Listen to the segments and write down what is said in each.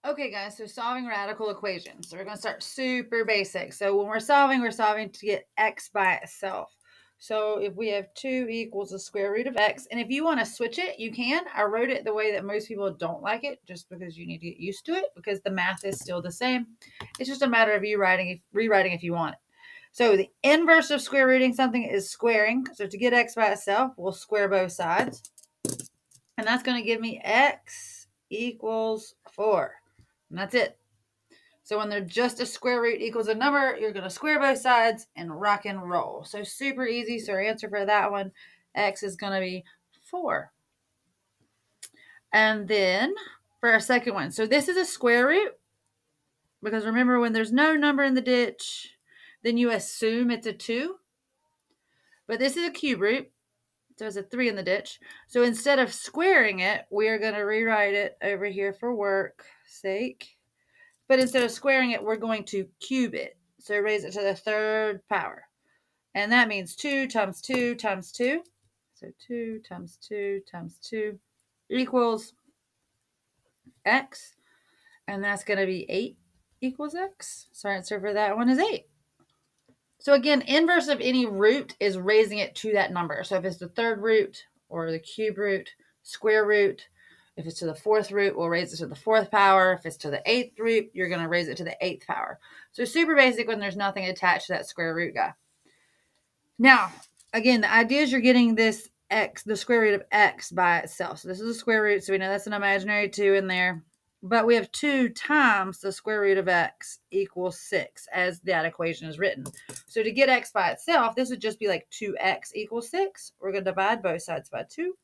Okay, guys, so solving radical equations. So we're going to start super basic. So when we're solving to get x by itself. So if we have 2 equals the square root of x, and if you want to switch it, you can. I wrote it the way that most people don't like it, just because you need to get used to it, because the math is still the same. It's just a matter of you rewriting if you want it. So the inverse of square rooting something is squaring. So to get x by itself, we'll square both sides. And that's going to give me x equals 4. And that's it. So when they're just a square root equals a number, you're going to square both sides and rock and roll. So super easy. So our answer for that one, x is going to be 4. And then for our second one, so this is a square root, because remember, when there's no number in the ditch, then you assume it's a 2. But this is a cube root, so it's a 3 in the ditch. So instead of squaring it, we are going to rewrite it over here for work's sake. But instead of squaring it, we're going to cube it. So raise it to the 3rd power. And that means 2 times 2 times 2. So 2 times 2 times 2 equals x. And that's going to be 8 equals x. So our answer for that one is 8. So again, inverse of any root is raising it to that number. So if it's the 3rd root or the cube root, square root, if it's to the 4th root, we'll raise it to the 4th power. If it's to the 8th root, you're going to raise it to the 8th power. So super basic when there's nothing attached to that square root guy. Now, again, the idea is you're getting this x, the square root of x by itself. So this is a square root, so we know that's an imaginary 2 in there. But we have 2 times the square root of x equals 6 as that equation is written. So to get x by itself, this would just be like 2x equals 6. We're going to divide both sides by 2.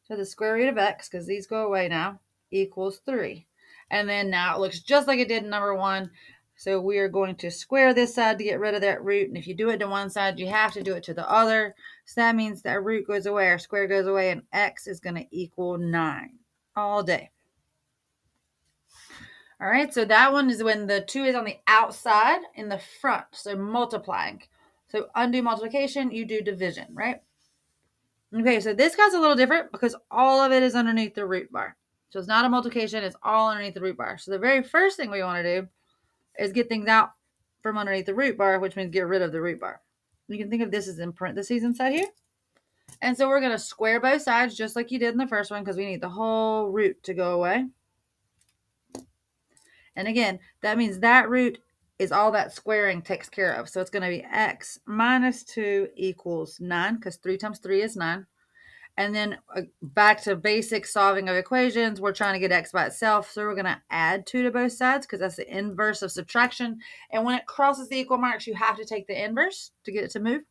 So the square root of x, because these go away now, equals 3. And then now it looks just like it did in number 1. So we are going to square this side to get rid of that root. And if you do it to one side, you have to do it to the other. So that means that our root goes away, our square goes away, and x is going to equal 9 all day. All right, so that one is when the 2 is on the outside in the front, so multiplying. So undo multiplication, you do division, right? Okay, so this guy's a little different because all of it is underneath the root bar. So it's not a multiplication, it's all underneath the root bar. So the very first thing we want to do is get things out from underneath the root bar, which means get rid of the root bar. You can think of this as in parentheses inside here. And so we're going to square both sides just like you did in the first one, because we need the whole root to go away. And again, that means that root is all that squaring takes care of. So it's going to be x minus 2 equals 9, because 3 times 3 is 9. And then back to basic solving of equations, we're trying to get x by itself. So we're going to add 2 to both sides, because that's the inverse of subtraction. And when it crosses the equal marks, you have to take the inverse to get it to move.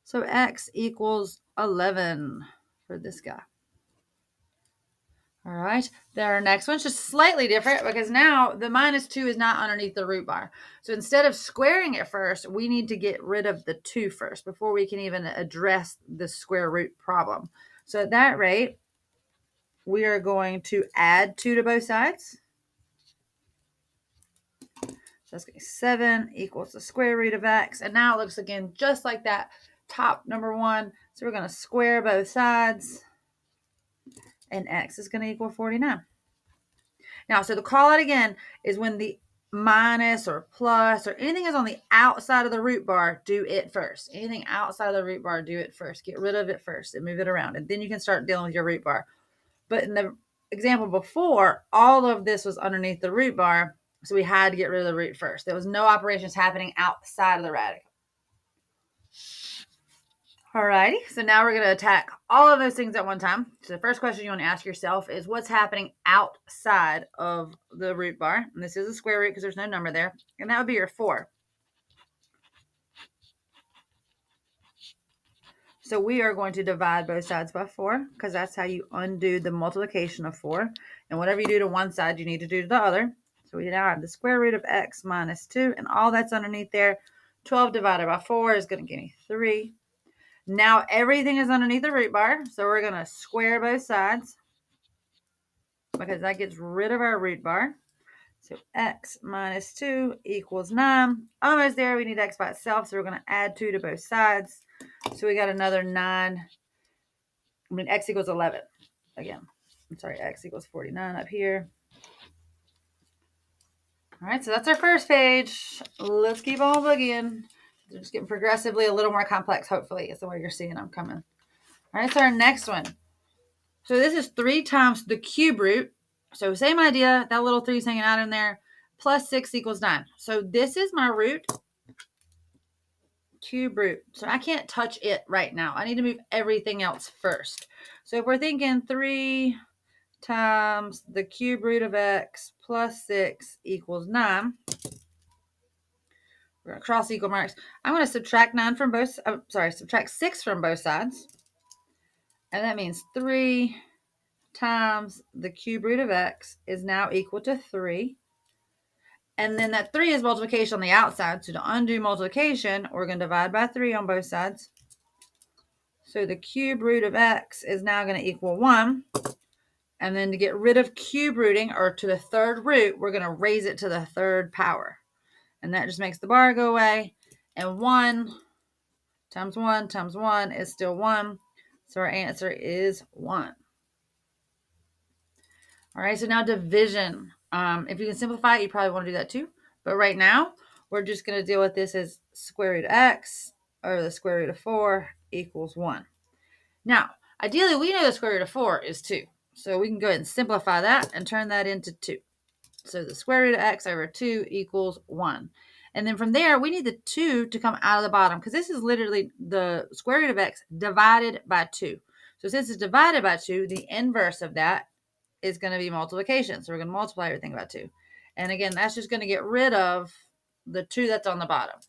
So x equals 11 for this guy. All right, then our next one's just slightly different, because now the minus 2 is not underneath the root bar. So instead of squaring it first, we need to get rid of the 2 first before we can even address the square root problem. So at that rate, we are going to add 2 to both sides. So that's going to be 7 equals the square root of x. And now it looks again just like that top number 1. So we're going to square both sides. And x is going to equal 49. Now, so the call out again is when the minus or plus or anything is on the outside of the root bar, do it first. Anything outside of the root bar, do it first. Get rid of it first and move it around. And then you can start dealing with your root bar. But in the example before, all of this was underneath the root bar, so we had to get rid of the root first. There was no operations happening outside of the radical. Alrighty, so now we're going to attack all of those things at one time. So the first question you want to ask yourself is, what's happening outside of the root bar? And this is a square root because there's no number there. And that would be your 4. So we are going to divide both sides by 4, because that's how you undo the multiplication of 4. And whatever you do to one side, you need to do to the other. So we now have the square root of x minus 2, and all that's underneath there. 12 divided by 4 is going to give me 3. Now everything is underneath the root bar, so we're going to square both sides, because that gets rid of our root bar. So x minus 2 equals 9. Almost there. We need x by itself, so we're going to add 2 to both sides. So we got another 9. I mean, x equals 11 again. I'm sorry, x equals 49 up here. All right, so that's our first page. Let's keep on boogieing. They're just getting progressively a little more complex, hopefully, is the way you're seeing them coming. All right, so our next one. So this is 3 times the cube root. So same idea, that little 3's hanging out in there, plus 6 equals 9. So this is my root, cube root. So I can't touch it right now. I need to move everything else first. So if we're thinking 3 times the cube root of x plus 6 equals 9, we're going to cross equal marks. I'm going to subtract 9 from both, subtract 6 from both sides. And that means 3 times the cube root of x is now equal to 3. And then that 3 is multiplication on the outside. So to undo multiplication, we're going to divide by 3 on both sides. So the cube root of x is now going to equal 1. And then to get rid of cube rooting, or to the third root, we're going to raise it to the third power. And that just makes the bar go away. And 1 times 1 times 1 is still 1. So our answer is 1. All right, so now division. If you can simplify it, you probably want to do that too. But right now, we're just going to deal with this as square root of x over the square root of 4 equals 1. Now, ideally, we know the square root of 4 is 2. So we can go ahead and simplify that and turn that into 2. So the square root of x over 2 equals 1. And then from there, we need the 2 to come out of the bottom, because this is literally the square root of x divided by 2. So since it's divided by 2, the inverse of that is going to be multiplication. So we're going to multiply everything by 2. And again, that's just going to get rid of the 2 that's on the bottom.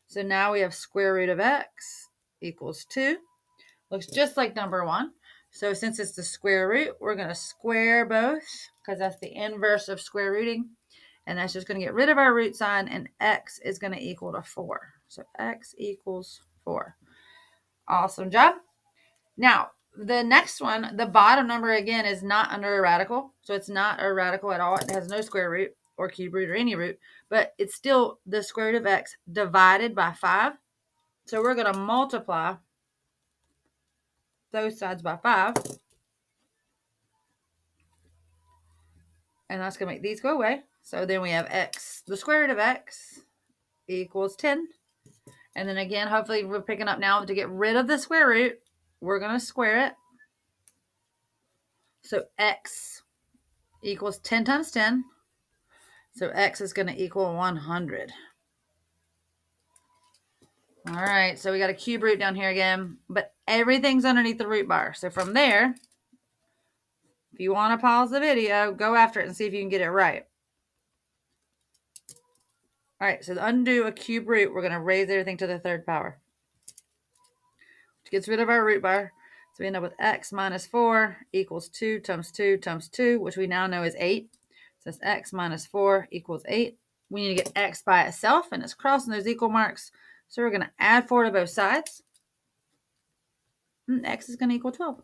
So now we have square root of x equals 2. Looks just like number 1. So since it's the square root, we're going to square both, because that's the inverse of square rooting. And that's just going to get rid of our root sign, and x is going to equal to 4. So x equals 4. Awesome job. Now, the next one, the bottom number, again, is not under a radical. So it's not a radical at all. It has no square root or cube root or any root. But it's still the square root of x divided by 5. So we're going to multiply those sides by 5. And that's going to make these go away. So then we have x, the square root of x equals 10. And then again, hopefully we're picking up now to get rid of the square root. We're going to square it. So x equals 10 times 10. So x is going to equal 100. All right, so we got a cube root down here again, but everything's underneath the root bar. So from there, if you want to pause the video, go after it and see if you can get it right. All right, so to undo a cube root, we're going to raise everything to the third power, which gets rid of our root bar. So we end up with x minus 4 equals 2 times 2 times 2, which we now know is 8. So it's x minus 4 equals 8. We need to get x by itself, and it's crossing those equal marks. So we're going to add 4 to both sides. And x is going to equal 12.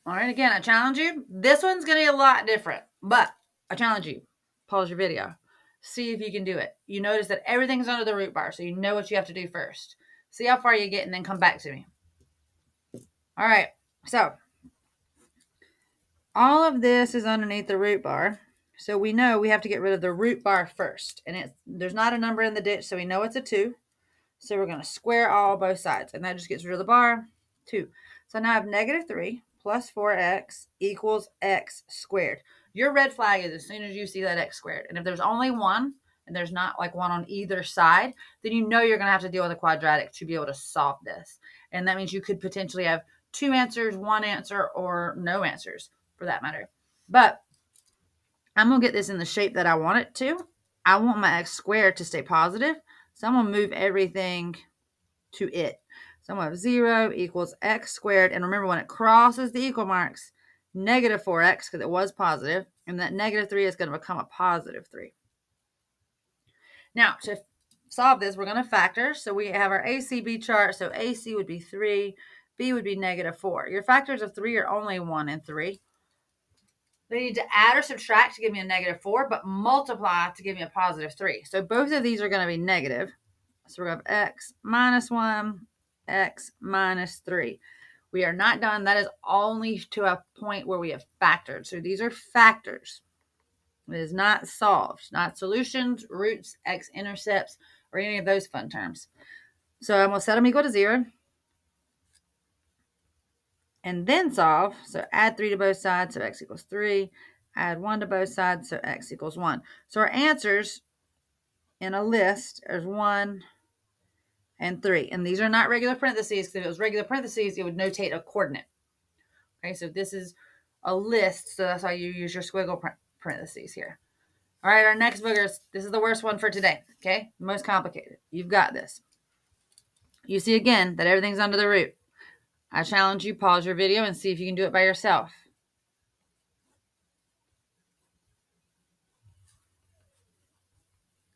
All right, again, I challenge you. This one's going to be a lot different, but I challenge you. Pause your video. See if you can do it. You notice that everything's under the root bar, so you know what you have to do first. See how far you get, and then come back to me. All right, so all of this is underneath the root bar. So we know we have to get rid of the root bar first. And there's not a number in the ditch, so we know it's a 2. So we're going to square all both sides. And that just gets rid of the bar, 2. So now I have negative 3 plus 4x equals x squared. Your red flag is as soon as you see that x squared. And if there's only one, and there's not like one on either side, then you know you're going to have to deal with a quadratic to be able to solve this. And that means you could potentially have 2 answers, 1 answer, or no answers for that matter. But I'm going to get this in the shape that I want it to. I want my x squared to stay positive. So I'm going to move everything to it. So I'm going to have 0 equals x squared. And remember, when it crosses the equal marks, negative 4x, because it was positive. And that negative 3 is going to become a positive 3. Now, to solve this, we're going to factor. So we have our AC/B chart. So AC would be 3. B would be negative 4. Your factors of 3 are only 1 and 3. They need to add or subtract to give me a negative 4, but multiply to give me a positive 3. So both of these are going to be negative. So we're going to have x minus 1, x minus 3. We are not done. That is only to a point where we have factored. So these are factors. It is not solved, not solutions, roots, x-intercepts, or any of those fun terms. So I'm going to set them equal to 0. And then solve. So add 3 to both sides, so x equals 3. Add 1 to both sides, so x equals 1. So our answers in a list is 1 and 3. And these are not regular parentheses, because if it was regular parentheses, it would notate a coordinate. Okay, so this is a list, so that's why you use your squiggle parentheses here. All right, our next boogers, this is the worst one for today, okay? The most complicated. You've got this. You see again that everything's under the root. I challenge you, pause your video and see if you can do it by yourself.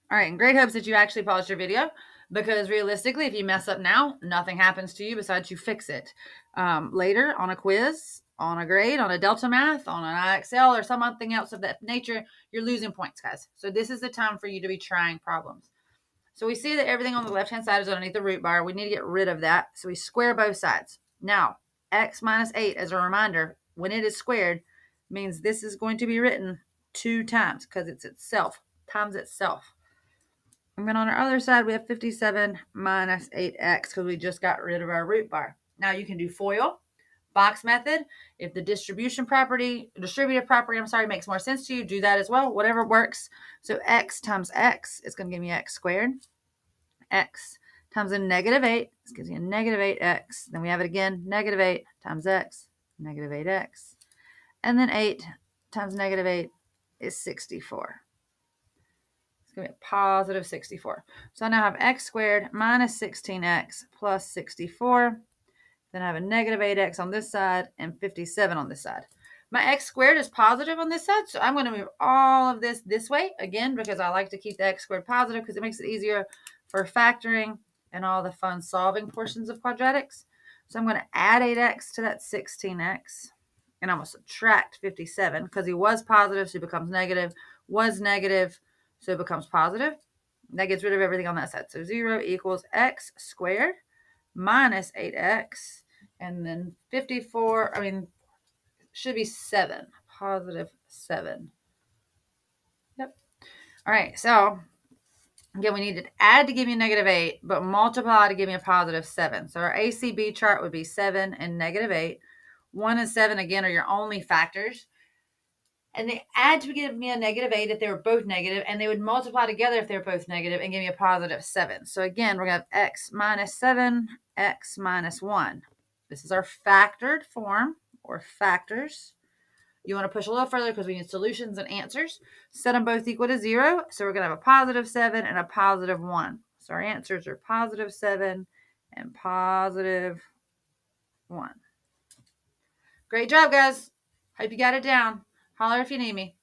All right, in great hopes that you actually paused your video, because realistically, if you mess up now, nothing happens to you besides you fix it. Later on a quiz, on a grade, on a Delta Math, on an IXL, or something else of that nature, you're losing points, guys. So this is the time for you to be trying problems. So we see that everything on the left-hand side is underneath the root bar. We need to get rid of that. So we square both sides. Now, x minus 8, as a reminder, when it is squared, means this is going to be written 2 times because it's itself times itself. And then on our other side, we have 57 minus 8x because we just got rid of our root bar. Now you can do FOIL, box method. If the distributive property, makes more sense to you, do that as well. Whatever works. So x times x is going to give me x squared. X times a negative 8. This gives you a negative 8x. Then we have it again, negative 8 times x, negative 8x. And then 8 times negative 8 is 64. It's going to be a positive 64. So I now have x squared minus 16x plus 64. Then I have a negative 8x on this side and 57 on this side. My x squared is positive on this side, so I'm going to move all of this way, again, because I like to keep the x squared positive because it makes it easier for factoring and all the fun solving portions of quadratics. So I'm going to add 8x to that 16x, and I'm going to subtract 57 because he was positive, so he becomes negative, was negative, so it becomes positive. That gets rid of everything on that side. So 0 equals x squared minus 8x, and then 54, should be 7, positive 7. Yep. All right, so again, we need to add to give me a negative 8, but multiply to give me a positive 7. So our ACB chart would be 7 and negative 8. 1 and 7, again, are your only factors. And they add to give me a negative 8 if they were both negative, and they would multiply together if they were both negative and give me a positive 7. So again, we're going to have x minus 7, x minus 1. This is our factored form, or factors. You want to push a little further because we need solutions and answers. Set them both equal to 0. So we're going to have a positive 7 and a positive 1. So our answers are positive 7 and positive 1. Great job, guys. Hope you got it down. Holler if you need me.